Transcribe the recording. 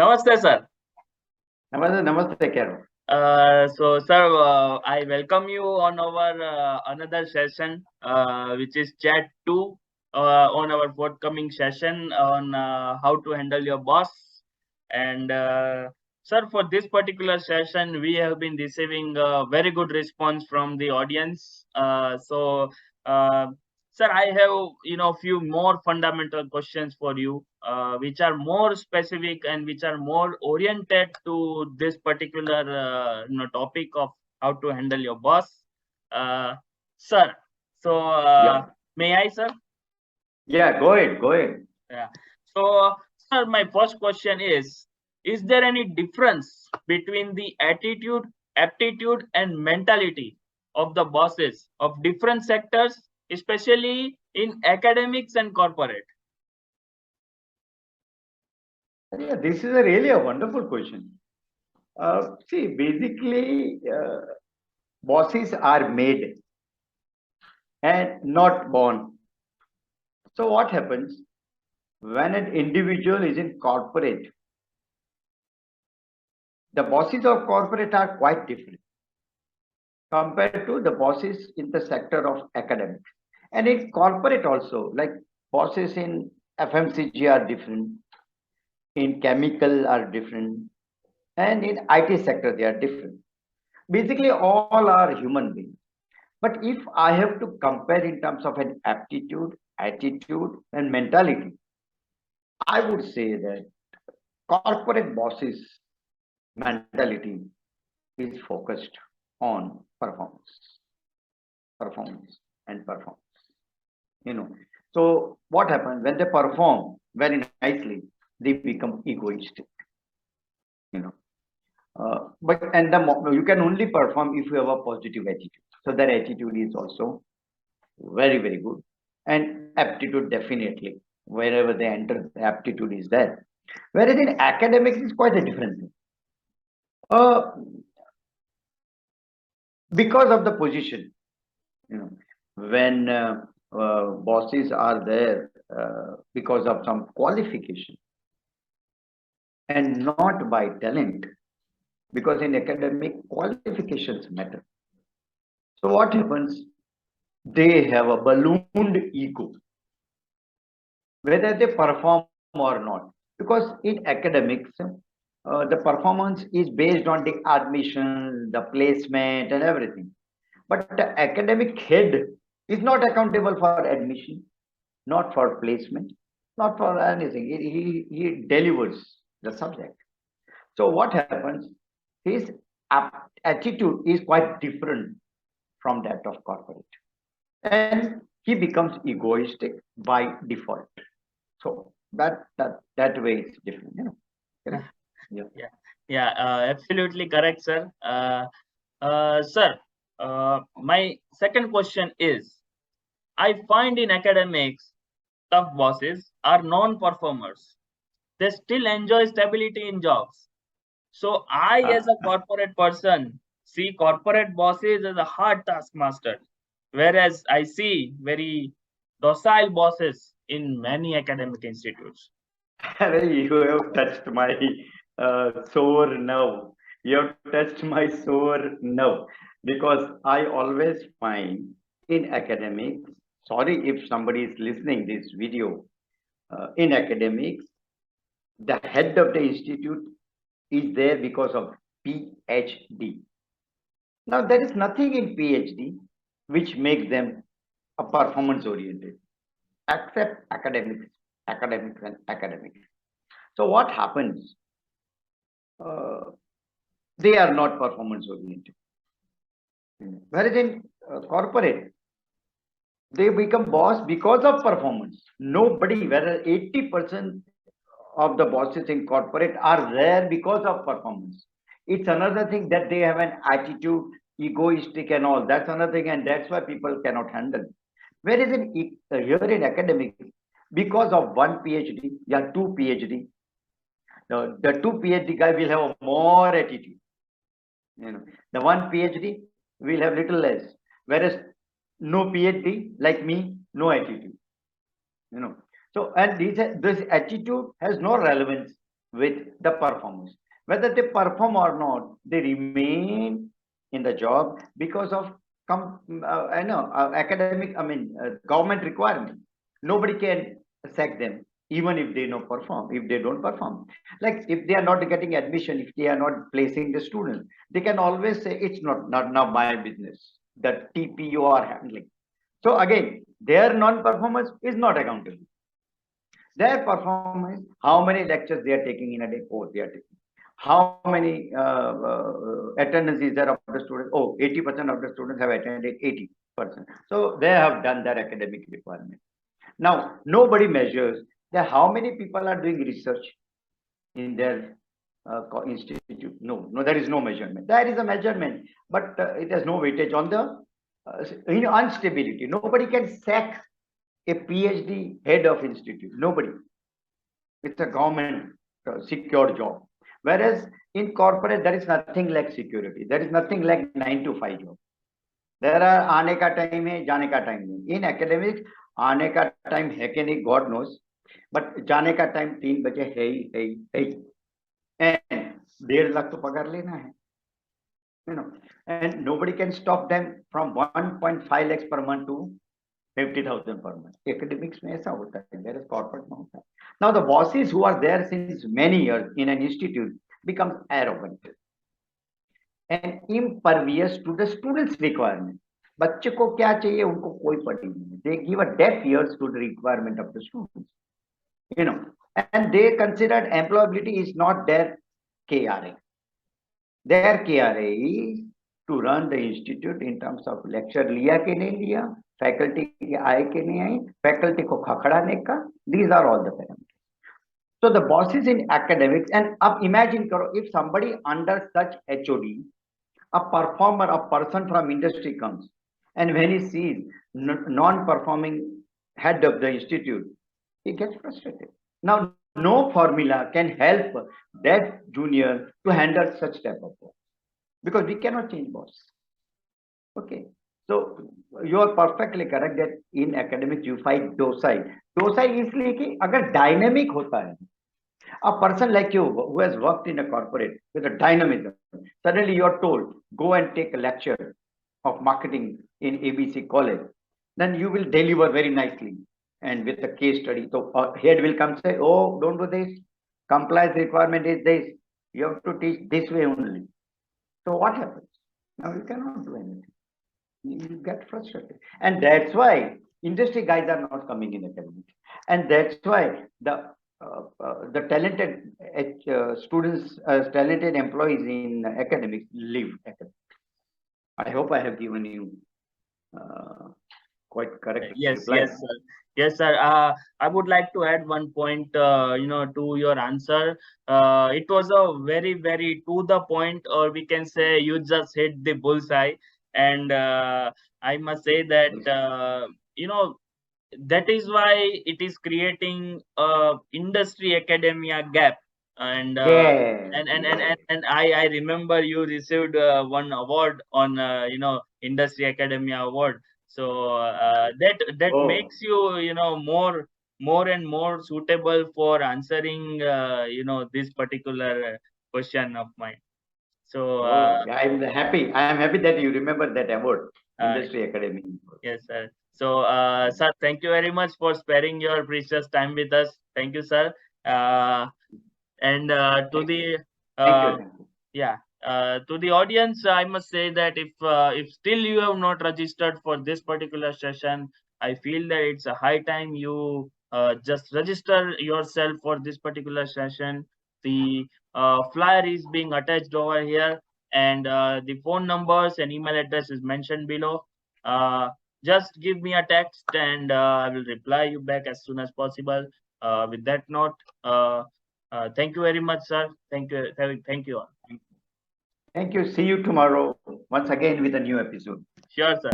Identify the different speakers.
Speaker 1: Namaste, sir.
Speaker 2: Namaste, namaste, Kairav.
Speaker 1: Sir, I welcome you on our another session, which is Chat 2, on our forthcoming session on how to handle your boss. And sir, for this particular session, we have been receiving very good response from the audience. Uh, Sir, I have few more fundamental questions for you, which are more specific and which are more oriented to this particular topic of how to handle your boss. Sir, so
Speaker 2: Yeah,
Speaker 1: may I, sir?
Speaker 2: yeah, go ahead, go ahead.
Speaker 1: Yeah. So, sir, my first question is there any difference between the attitude, aptitude, and mentality of the bosses of different sectors, especially in academics and corporate?
Speaker 2: Yeah, this is really a wonderful question. See, basically, bosses are made and not born. So, what happens when an individual is in corporate? The bosses of corporate are quite different compared to the bosses in the sector of academics. And in corporate also, like bosses in FMCG are different, in chemical are different, and in IT sector they are different. Basically, all are human beings. But if I have to compare in terms of an aptitude, attitude, and mentality, I would say that corporate bosses' mentality is focused on performance, and performance. You know, so what happens when they perform very nicely? They become egoistic. You know, you can only perform if you have a positive attitude. So that attitude is also very good, and aptitude definitely. Wherever they enter, the aptitude is there. Whereas in academics, it's quite a different thing. Uh, because of the position, you know, when bosses are there because of some qualification and not by talent, because in academic qualifications matter. So what happens? They have a ballooned ego, whether they perform or not. Because in academics, the performance is based on the admission, the placement, and everything. But the academic head is not accountable for admission, not for placement, not for anything. He delivers the subject. So what happens? His attitude is quite different from that of corporate, and he becomes egoistic by default. So that way it's different, you know. Correct? Yeah.
Speaker 1: Yeah, yeah, absolutely correct, sir. Sir, my second question is, I find in academics, tough bosses are non-performers. They still enjoy stability in jobs. So I, as a
Speaker 2: Uh,
Speaker 1: corporate person, see corporate bosses as a hard taskmaster, whereas I see very docile bosses in many academic institutes.
Speaker 2: you have touched my sore nerve. You have touched my sore nerve because I always find in academics. Sorry if somebody is listening this video. In academics, the head of the institute is there because of PhD. Now there is nothing in PhD which makes them a performance oriented, except academics. So what happens? Uh, they are not performance oriented. Whereas in corporate, they become boss because of performance. Nobody, whether 80% of the bosses in corporate are there because of performance. It's another thing that they have an attitude, egoistic and all. That's another thing, and that's why people cannot handle. Whereas here in academics, because of one PhD, yeah, two PhD, the two PhD guy will have more attitude. You know, the one PhD will have little less, whereas no PhD like me, no attitude. You know, so and this attitude has no relevance with the performance. Whether they perform or not, they remain in the job because of academic, government requirement. Nobody can sack them, even if they don't perform. If they don't perform, like if they are not getting admission, if they are not placing the students, they can always say it's not my business. The TP you are handling. So again, their non-performance is not accountable. Their performance, how many lectures they are taking in a day? Oh, they are taking. How many attendance is there of the students? Oh, 80% of the students have attended 80%. So they have done their academic requirement. Now, nobody measures that how many people are doing research in their institute. No, there is no measurement. There is a measurement, but it has no weightage on the instability. Nobody can sack a PhD head of institute. Nobody. It's a government secure job. Whereas in corporate, there is nothing like security. There is nothing like 9 to 5 job. There are आने का time है, जाने का time नहीं. In academics, आने का time है कि नहीं, God knows. But जाने का time 3 बजे है. And 1.5 लाख तो पगार लेना है. And nobody can stop them from 1.5 lakhs per month to 50,000 per month. Academics में ऐसा होता है, whereas corporate में होता है. Now the bosses who are there since many years in an institute become arrogant and impervious to the students' requirement. बच्चे को क्या चाहिए उनको कोई पड़ी नहीं. They give a deaf ears to the requirement of the students. And they considered employability is not their KRA. Their KRA is to run the institute in terms of lecture लिया कि नहीं लिया, faculty आए कि नहीं आए, faculty को खखड़ाने का. These are all the parameters. So the bosses in academics, and अब imagine करो, if somebody under such HOD, a performer, a person from industry comes, and when he sees non-performing head of the institute, he gets frustrated. Now, no formula can help that junior to handle such type of work because we cannot change boss. Okay. So you are perfectly correct that in academics you find docile. Docile इसलिए कि अगर dynamic होता है, a person like you who has worked in a corporate with a dynamism, suddenly you are told, go and take a lecture of marketing in ABC college, then you will deliver very nicely and with a case study. So head will come say, oh, don't do this. Compliance requirement is this. You have to teach this way only. So what happens? Now you cannot do anything. You get frustrated. And that's why industry guys are not coming in academics. And that's why the talented students, talented employees in academics leave academics. I hope I have given you quite correct reply.
Speaker 1: Yes, sir. I would like to add one point, to your answer. It was a very, very to the point, or we can say you just hit the bullseye. And I must say that, that is why it is creating a industry academia gap. And I remember you received one award on industry academia award. So that makes you more and more suitable for answering this particular question of mine. So
Speaker 2: I am happy that you remember that award, industry academy.
Speaker 1: Yes, sir. So sir, thank you very much for sparing your precious time with us. Thank you, sir. And to the
Speaker 2: Thank you.
Speaker 1: yeah, to the audience, I must say that if still you have not registered for this particular session, I feel that it's a high time you just register yourself for this particular session. The flyer is being attached over here, and the phone numbers and email address is mentioned below. Just give me a text, and I will reply you back as soon as possible. With that note, thank you very much, sir. Thank you. Thank you all.
Speaker 2: Thank you. See you tomorrow once again with a new episode.
Speaker 1: Sure, sir.